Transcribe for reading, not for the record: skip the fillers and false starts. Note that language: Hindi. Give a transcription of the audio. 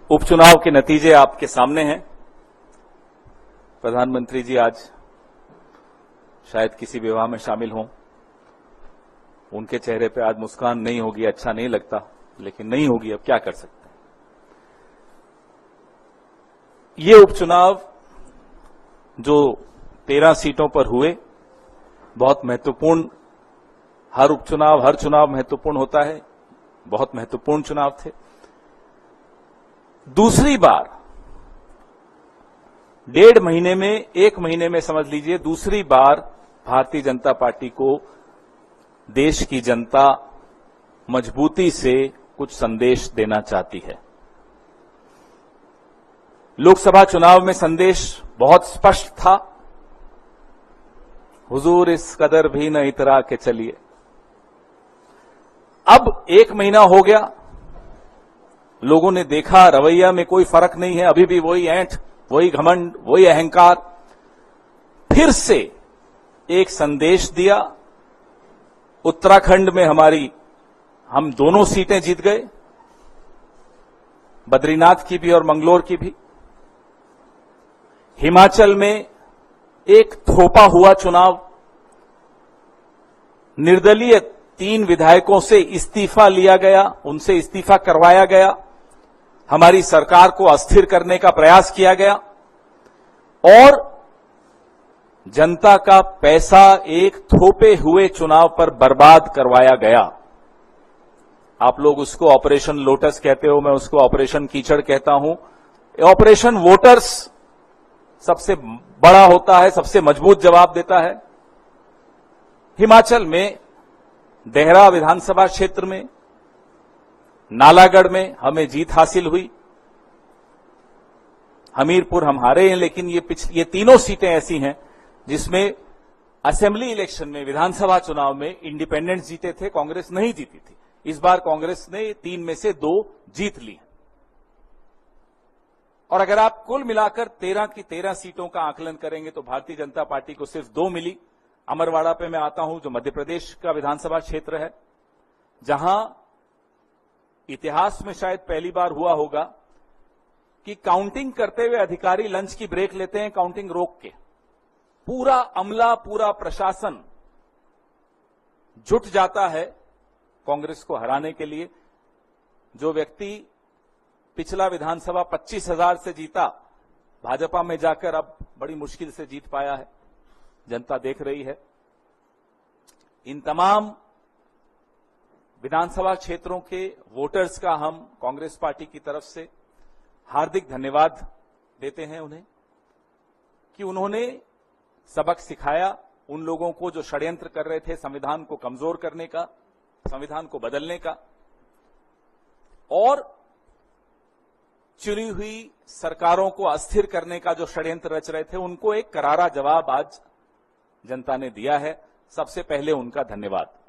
उपचुनाव के नतीजे आपके सामने हैं। प्रधानमंत्री जी आज शायद किसी विवाह में शामिल हों, उनके चेहरे पे आज मुस्कान नहीं होगी, अच्छा नहीं लगता, लेकिन नहीं होगी, अब क्या कर सकते हैं। ये उपचुनाव जो 13 सीटों पर हुए, बहुत महत्वपूर्ण, हर उपचुनाव हर चुनाव महत्वपूर्ण होता है, बहुत महत्वपूर्ण चुनाव थे। दूसरी बार 1.5 महीने में, 1 महीने में समझ लीजिए, दूसरी बार भारतीय जनता पार्टी को देश की जनता मजबूती से कुछ संदेश देना चाहती है। लोकसभा चुनाव में संदेश बहुत स्पष्ट था, हुजूर इस कदर भी न इतरा के चलिए। अब 1 महीना हो गया, लोगों ने देखा रवैया में कोई फर्क नहीं है, अभी भी वही ऐंठ, वही घमंड, वही अहंकार। फिर से एक संदेश दिया। उत्तराखंड में हम दोनों सीटें जीत गए, बद्रीनाथ की भी और मंगलोर की भी। हिमाचल में एक थोपा हुआ चुनाव, निर्दलीय 3 विधायकों से इस्तीफा लिया गया, उनसे इस्तीफा करवाया गया, हमारी सरकार को अस्थिर करने का प्रयास किया गया और जनता का पैसा एक थोपे हुए चुनाव पर बर्बाद करवाया गया। आप लोग उसको ऑपरेशन लोटस कहते हो, मैं उसको ऑपरेशन कीचड़ कहता हूं। ऑपरेशन वोटर्स सबसे बड़ा होता है, सबसे मजबूत जवाब देता है। हिमाचल में देहरा विधानसभा क्षेत्र में, नालागढ़ में हमें जीत हासिल हुई। हमीरपुर हम हारे हैं, लेकिन ये तीनों सीटें ऐसी हैं जिसमें असेंबली इलेक्शन में, विधानसभा चुनाव में इंडिपेंडेंट्स जीते थे, कांग्रेस नहीं जीती थी। इस बार कांग्रेस ने 3 में से 2 जीत ली। और अगर आप कुल मिलाकर 13 की 13 सीटों का आकलन करेंगे तो भारतीय जनता पार्टी को सिर्फ 2 मिली। अमरवाड़ा पे मैं आता हूं, जो मध्य प्रदेश का विधानसभा क्षेत्र है, जहां इतिहास में शायद पहली बार हुआ होगा कि काउंटिंग करते हुए अधिकारी लंच की ब्रेक लेते हैं, काउंटिंग रोक के। पूरा अमला, पूरा प्रशासन जुट जाता है कांग्रेस को हराने के लिए। जो व्यक्ति पिछला विधानसभा 25,000 से जीता, भाजपा में जाकर अब बड़ी मुश्किल से जीत पाया है, जनता देख रही है। इन तमाम विधानसभा क्षेत्रों के वोटर्स का हम कांग्रेस पार्टी की तरफ से हार्दिक धन्यवाद देते हैं उन्हें कि उन्होंने सबक सिखाया उन लोगों को जो षड्यंत्र कर रहे थे संविधान को कमजोर करने का, संविधान को बदलने का, और चुनी हुई सरकारों को अस्थिर करने का जो षड्यंत्र रच रहे थे, उनको एक करारा जवाब आज जनता ने दिया है। सबसे पहले उनका धन्यवाद।